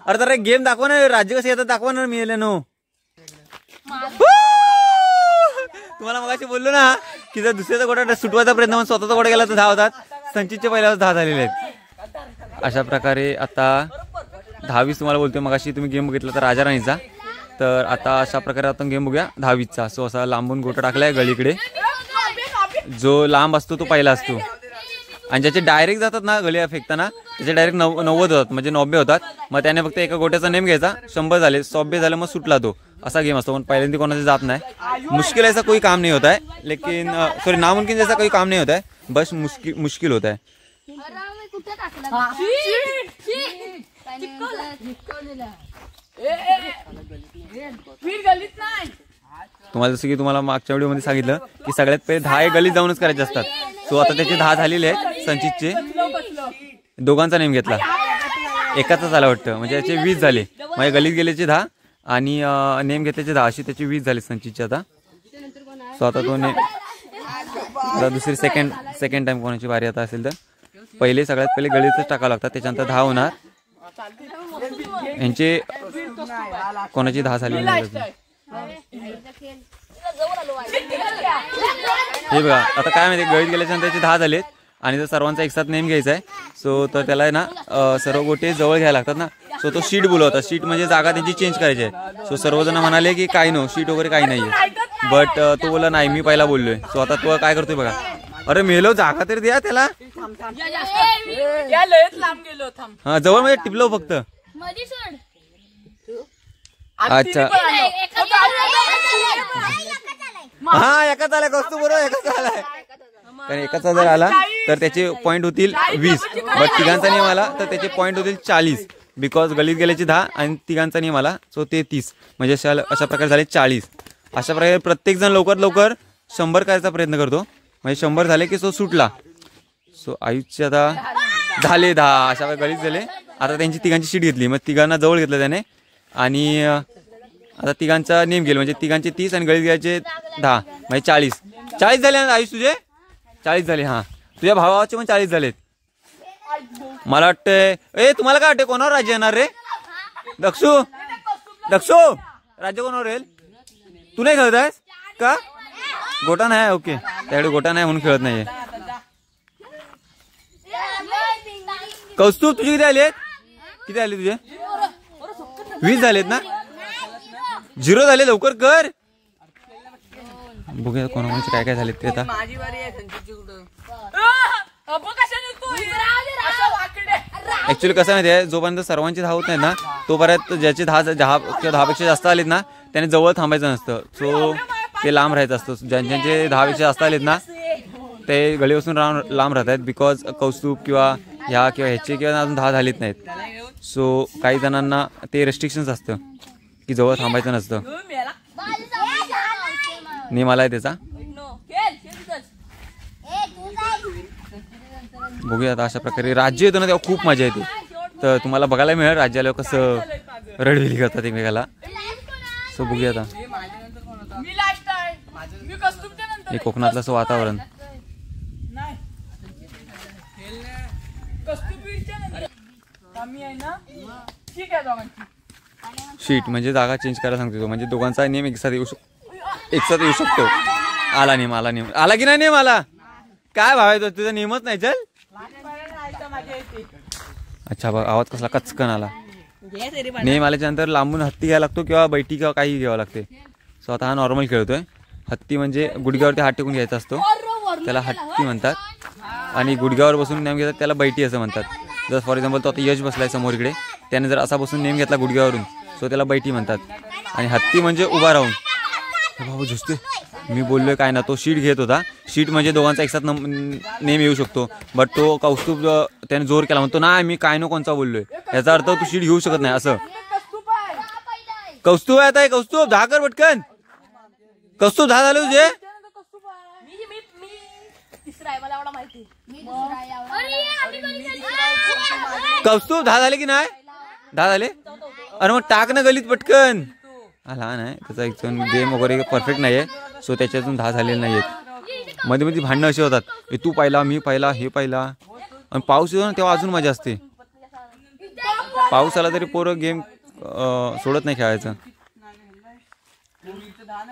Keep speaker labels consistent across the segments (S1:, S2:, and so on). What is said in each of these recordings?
S1: अरे तर गेम दाखवा ना, राज्य कसे येतात दाखवा ना. मी नो तुम्हाला मगाशी बोललो ना की जर दुसऱ्याचा गोटा सुटवायचा प्रयत्न म्हणून स्वतःचा गोटा गेला तर 10 होतात. संचितचे पहिल्यावर 10 झालेले आहेत. अशा प्रकारे आता 10-20 तुम्हाला बोलतोय. मगाशी तुम्ही गेम बघितला तर राजा राणीचा. तर आता अशा प्रकारे आपण गेम बघूया 10-20चा. सो असा लांबून गोटा टाकलाय गलीकडे. जो लांब असतो तो पहिला असतो आणि ज्याचे डायरेक्ट जातात ना गली फेकताना त्याचे डायरेक्ट 90 होतात म्हणजे 90 होतात. मग त्याने फक्त एका गोट्याचा नेम घ्यायचा. 100 झाले 100 झाले मग सुटला तो. असा गेम असतो. पण पहिल्यांदा कोणाचे जात नाही. मुश्किल ऐसा कोई काम नहीं होता है लेकिन सॉरी नामुमकिन जैसा कोई काम नहीं होता है. बस मुश्किल होता है. तुम्हाला जसं की तुम्हाला मागच्या व्हिडिओ मध्ये सांगितलं की सगळ्यात पहिले 10 गलीत जाऊनच करायचे असतात. सो आता त्याचे 10 झालेले आहेत. संचितचे दोघांचा नेम घेतला. एकाचा झाला वाटतं म्हणजे त्याचे 20 झाले. म्हणजे गलीत गेल्याचे 10 आणि नेम घेतल्याचे 10 अशी त्याचे 20 झाले संचितचे आता. सो आता तो आता दुसरी सेकंड टाइम कोणाची बारी आता असेल तर पहिले सगळ्यात पहिले गलीतच टाकावं लागतात. त्याच्यानंतर 10 होणार. यांचे कोणाची 10 झाली नाही. हे बघा आता काय माहिती गळीत गेल्याच्यानंतर त्याचे 10 झालेत आणि जर सर्वांचा एक साथ नेम घ्यायचा आहे. सो तर त्याला ना सर्व गोटे जवळ घ्यायला लागतात ना. सो तो शीट बोलवता. शीट म्हणजे जागा त्यांची चेंज करायची आहे. सो सर्वजण म्हणाले की काही नो शीट वगैरे काही नाहीये. बट तो बोला नाही मी पहिला बोललोय. सो आता तो काय करतोय बघा. अरे मेलो जागा तरी द्या त्याला. हा जवळ मध्ये टिपलो फक्त. अच्छा हा एकाच आलाय कौस्तुभ बरोबर एकाच आलाय. कारण एकाचा जर आला तर त्याचे पॉईंट होतील 20. बट तिघांचा नियम आला तर त्याचे पॉईंट होतील 40. बिकॉज गलीत गेल्याचे 10 आणि तिघांचा नियम आला सो ते 30. म्हणजे अशा प्रकारे झाले 40. अशा प्रकारे प्रत्येक जण लवकर 100 करायचा प्रयत्न करतो. म्हणजे 100 झाले की सो सुटला. सो आयुषचे आता झाले 10. अशा प्रकारे गलीत झाले. आता त्यांची तिघांची शीट घेतली. मग तिघांना जवळ घेतलं त्याने आणि आता तिघांचा नेम गेला म्हणजे तिघांचे 30 आणि गलीत घ्यायचे 10 म्हणजे 40 झाले ना आयुष तुझे 40 झाले. हा तुझ्या भावाचे पण 40 झालेत. मला वाटतंय तुम्हाला काय वाटतंय कोणावर राज्य येणार रे. दक्षू राज्य कोणावर येईल. तू नाही खेळत आहेस का. गोटा नाही ओके त्याकडे गोटा नाही म्हणून खेळत नाहीये. कौस्तुभ तुझे किती आले तुझे 20 झालेत ना. 0 झाले. लवकर कर. बघूया कोणाकोणाचे काय काय झालेत ते आता. ऍक्च्युली कसं माहितीये जोपर्यंत सर्वांची 10 होत नाही ना तोपर्यंत ज्याचे 10 किंवा 10 पेक्षा जास्त आलेत ना त्याने जवळ थांबायचं नसतं. सो ते लांब राहायचं असतं. ज्यांचे 10 पेक्षा जास्त आलेत ना ते गलीपासून लांब राहत आहेत. बिकॉज कौस्तुभ किंवा ह्याचे किंवा अजून 10 झालेत नाहीत. सो काही जणांना ते रेस्ट्रिक्शन्स असतं की जवळ थांबायचं नसतं. नेम आलाय त्याचा. बघूया आता अशा प्रकारे राज्य येतो ना तेव्हा खूप मजा येते. तर तुम्हाला बघायला मिळेल राज्याला कसं रडविली करतात एकमेकाला. सो बघूया आता हे कोकणातलं असं वातावरण. शीट म्हणजे जागा चेंज करायला सांगतो तो. म्हणजे दोघांचा नेम एकसाथ येऊ शकतो. आला की नाही नेम आला. काय भाव आहे तुझा नेमच नाही. चल अच्छा बघ आवाज कसला कचकन आला. नेम आल्याच्या नंतर लांबून हत्ती घ्यायला लागतो किंवा बैठी किंवा काही घ्यावं लागते. सो आता हा नॉर्मल खेळतोय. हत्ती म्हणजे गुडघ्यावरती हात टेकून घ्यायचा असतो त्याला हत्ती म्हणतात. आणि गुडघ्यावर बसून नेम घेतात त्याला बैठी असं म्हणतात. जर फॉर एक्झाम्पल तो आता यश बसलाय समोर इकडे त्याने जर असा बसून नेम घेतला गुडघ्यावरून सो त्याला बैठी म्हणतात. आणि हत्ती म्हणजे उभा राहून. बाबा झुसते मी बोललोय काय ना. तो शीट घेत होता. शीट म्हणजे दोघांचा एकसाथ नेम येऊ शकतो. बट तो कौस्तुभ त्याने जोर केला म्हणतो ना मी काय नो कोणचा बोललोय याचा अर्थ तू शीट घेऊ शकत नाही असं. कौस्तुभ आहे आता. कौस्तुभ 10 कर पटकन. कौस्तुभ 10 झाले तुझे. कौस्तुभ 10 झाले की नाही. 10 झाले. अरे मग टाक ना गलीत पटकन. हा लहान आहे त्याचा एक गेम वगैरे परफेक्ट नाहीये. सो त्याच्यातून 10 झालेले नाहीयेत. मध्ये मध्ये भांडणं अशी होतात तू पहिला मी पहिला हे पहिला. आणि पाऊस येतो ना तेव्हा अजून मजा असते. पाऊस आला तरी पोरं गेम सोडत नाही खेळायचं.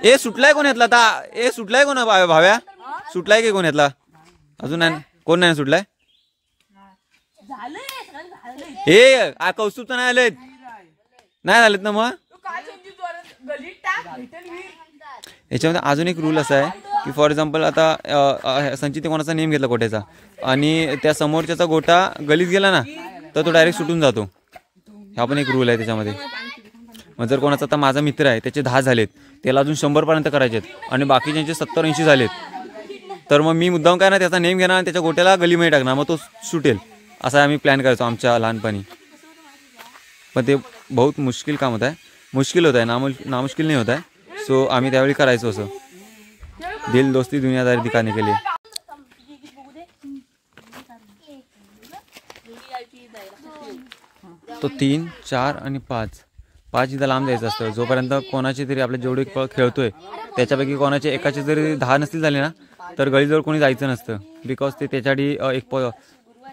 S1: ए सुटलाय कोण यातला आता? ए सुटलाय कोण भाव्या? सुटलाय की कोण यातला? अजून नाही कोण नाही सुटलाय? ए कौस्तुभ तर नाही आलेत, नाही झालेत ना. मग याच्यामध्ये अजून एक रूल असा आहे की फॉर एक्झाम्पल आता संचित कोणाचा नेम घेतला गोट्याचा आणि त्या समोरच्याचा गोटा गलीत गेला ना तर तो डायरेक्ट सुटून जातो. हा पण एक रूल आहे त्याच्यामध्ये. मग जर कोणाचा आता माझा मित्र आहे त्याचे 10 झालेत, त्याला अजून 100 पर्यंत करायचे आहेत आणि बाकीच्यांचे 70-80 झालेत, तर मग मी मुद्दाम काय ना त्याचा नेम घेणार आणि त्याच्या गोट्याला गलीमध्ये टाकणार, मग तो सुटेल. असा आम्ही प्लॅन करायचो आमच्या लहानपणी. पण ते बहुत मुश्किल काम होत आहे, मुश्किल होत आहे, नामुश्किल नाही होत आहे. सो आम्ही त्यावेळी करायचो असं. दिल दोस्ती दुनियादारी दिखाने के लिए. तो 3, 4 आणि 5 इथं लांब जायचं असतं. जोपर्यंत कोणाची तरी आपल्या जेवढे खेळतोय त्याच्यापैकी कोणाचे एकाचे जरी 10 नसतील झाले ना तर गलीजवळ कोणी जायचं नसतं. बिकॉज ते त्याच्यासाठी एक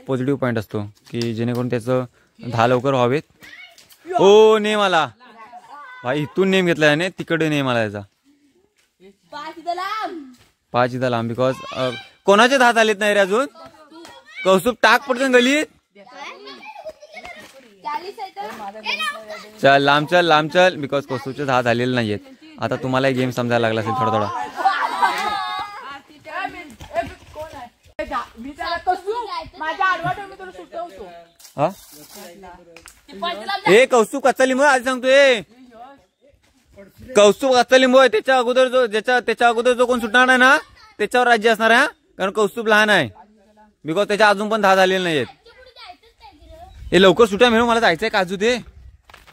S1: पॉझिटिव्ह पॉईंट असतो की जेणेकरून त्याचं 10 लवकर व्हावेत. ओ नेम आला भाई, इथून नेम घेतला याने, तिकडे नेम आला याचा. 5 इथं लांब. बिकॉज कोणाचे 10 झालेत नाही रे अजून. कौस्तुभ टाक पडतो गलीत. चल लांब चल. बिकॉज कौस्तुभचे 10 झालेले नाहीयेत. आता तुम्हाला गेम समजायला लागला असेल थोडा थोडा. ए कौस्तुभ कच्चा लिंबू आधी सांगतोय. कौस्तुभ कच्चा लिंबू आहे. त्याच्या अगोदर जो कोण सुटणार नाही ना त्याच्यावर राज्य असणार आहे. कारण कौस्तुभ लहान आहे. बिकॉज त्याच्या अजून पण 10 झालेले नाहीयेत. हे लवकर सुट्या मिळून मला जायचंय काजू ते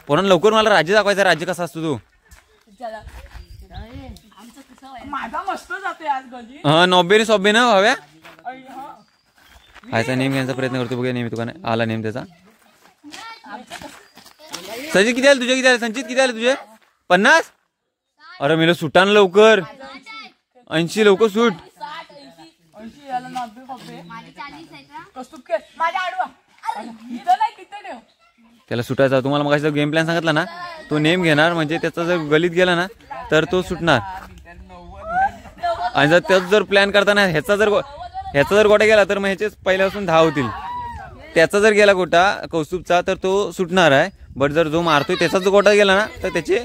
S1: पण लवकर मला राज्य दाखवायचं. राज्य कसा असतो तू? हा 90 ना हव्या. आयचा नेम घ्यायचा प्रयत्न करतो. बघूया नेम. तुका आला नेम त्याचा. संचित किती आले तुझे? किती आले संचित? किती आले तुझे? 50. अरे मेलं सुटा ना लवकर. 80 लवकर सुट. त्याला सुटायचा. तुम्हाला मग गेम प्लॅन सांगितला ना, तो नेम घेणार म्हणजे त्याचा जर गलीत गेला ना तर तो सुटणार. आणि जर त्याचा जर प्लॅन करताना ह्याचा जर गोटा गेला तर मग ह्याचे पहिल्यापासून 10 होतील. त्याचा जर गेला गोटा कौस्तुभचा तर तो सुटणार आहे. बट जर जो मारतोय त्याचा जो गोटा गेला ना तर त्याचे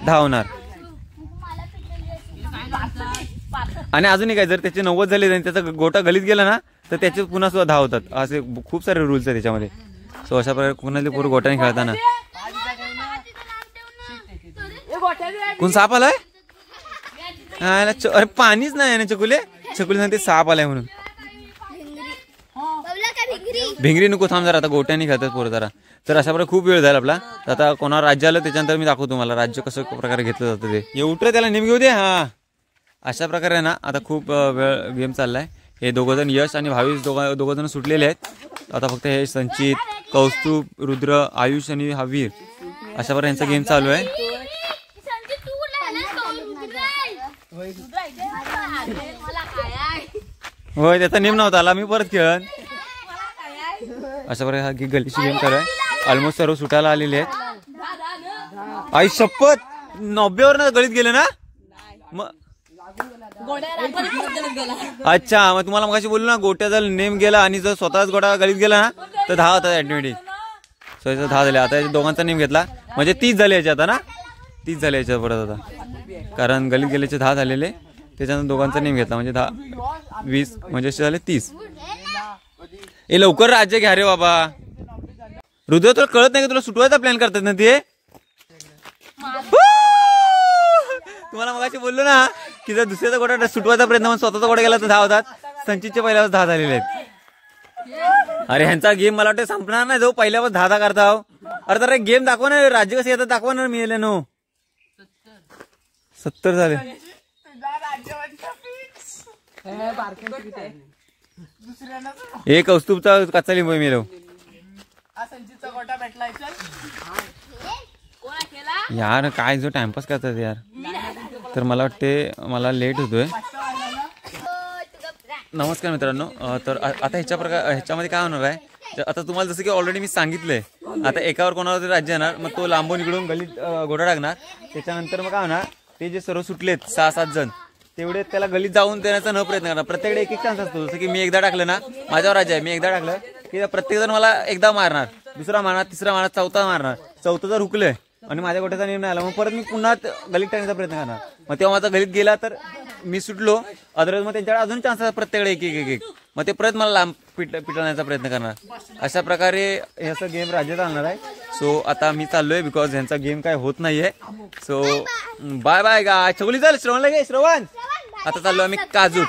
S1: 10 होणार. आणि अजूनही काय, जर त्याचे 90 झाले आणि त्याचा गोटा गलीत गेला ना तर त्याचे पुन्हा सुद्धा 10 होतात. असे खूप सारे रूल्स आहेत त्याच्यामध्ये. सो अशा प्रकारे कुणाला पूर्ण गोट्याने खेळताना. कोण साप आलाय? अरे पाणीच नाही ना. चकुले सांगते साप आलाय म्हणून. भिंगरी नको, थांब जरा. आता गोट्याने खेळतात पोरं जरा. तर अशा प्रकारे खूप वेळ झाला आपला. आता कोणावर राज्य आलं त्याच्यानंतर मी दाखवतो तुम्हाला राज्य कसं प्रकारे घेतलं जातं ते. हे उठलं त्याला नेम घेऊ दे. हा अशा प्रकारे ना आता खूप वेळ गेम चाललाय. हे दोघंजण यश आणि भावेश दोघंजण सुटलेले आहेत. आता फक्त हे संचित, कौस्तुभ, रुद्र, आयुष आणि वीर अशा प्रकारे यांचा गेम चालू आहे. होय त्याचा नेम नव्हता आला. मी परत खेळन. अशा प्रकारे हा गलीची गेम चालू आहे. ऑलमोस्ट सर्व सुटायला आलेले आहेत. आई शपथ 90 वर गलीत गेले ना. मग अच्छा, मग तुम्हाला मगाशी बोललो ना गोट्या जर नेम गेला आणि जर स्वतःच गोटा गलीत गेला ना तर 10 होतात ऑटोमॅटिक. सो याचा 10 झाले. आता दोघांचा नेम घेतला म्हणजे 30 झाले याच्यात. आता ना 30 झाले याच्यात परत आता. कारण गलीत गेल्याचे 10 झालेले. त्याच्यानंतर दोघांचा नेम घेतला म्हणजे 10, 20 म्हणजे असे झाले 30. हे लवकर राज्य घ्या रे बाबा. रुद्र तुला कळत नाही का? तुला सुटवायचा प्लॅन करतात ना ते. तुम्हाला मगाशी बोललो ना की जर दुसऱ्याचा गोटा सुटवायचा प्रयत्न म्हणून स्वतःचा गोटा गेला तर 10 होतात. संचितचे पहिल्यावर 10 झालेले आहेत. अरे ह्यांचा गेम मला वाटतं संपणार नाही जो पहिल्यावर 10 करता. अरे तर गेम दाखवा ना. राज्य कसं येतात दाखवा ना. मिळेल नो 70 झाले. एक कौस्तुभचा कच्चा लिंबू मिळव. यार काय जो टाइमपास करतात यार. तर मला वाटते मला लेट होतोय. नमस्कार मित्रांनो. तर आता ह्याच्यामध्ये काय होणार आहे. आता तुम्हाला जसं की ऑलरेडी मी सांगितलंय आता एकावर कोणावर तरी राज्य येणार, मग तो लांबून इकडून गलीत घोडा टाकणार. त्याच्यानंतर मग काय होणार, ते जे सर्व सुटलेत 6-7 जण तेवढे त्याला गलीत जाऊन देण्याचा न प्रयत्न करणार. प्रत्येकडे एक चान्स असतो. जसं की मी एकदा टाकलं ना, माझ्यावर राज्य आहे, मी एकदा टाकलं की प्रत्येक जण मला एकदा मारणार, दुसरा मारणार, तिसरा मारणार, चौथा मारणार. चौथं जर हुकलंय आणि माझ्या गोट्याचा निर्णय आला, मग परत मी पुन्हा गलीत टाकण्याचा प्रयत्न करणार. मग तेव्हा माझा गलीत गेला तर मी सुटलो, अदरवाईज मग त्यांच्याकडे अजून चान्स असतात प्रत्येकडे एक. मग ते परत मला लांब पिटवण्याचा प्रयत्न करणार. अशा प्रकारे हे असं गेम राज्य चालणार आहे. सो आता मी चाललोय बिकॉज ह्यांचा गेम काय होत नाहीये. सो बाय बाय गाय. चौली चल, श्रवणला घे. श्रवण आता चाललो आम्ही काजू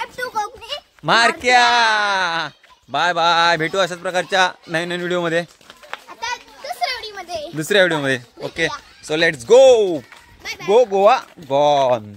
S1: मारक्या. Bye bye. भेटू अशाच प्रकारच्या नवीन नवीन व्हिडिओमध्ये, दुसऱ्या व्हिडिओमध्ये. Okay, so let's go. Go Goa gone.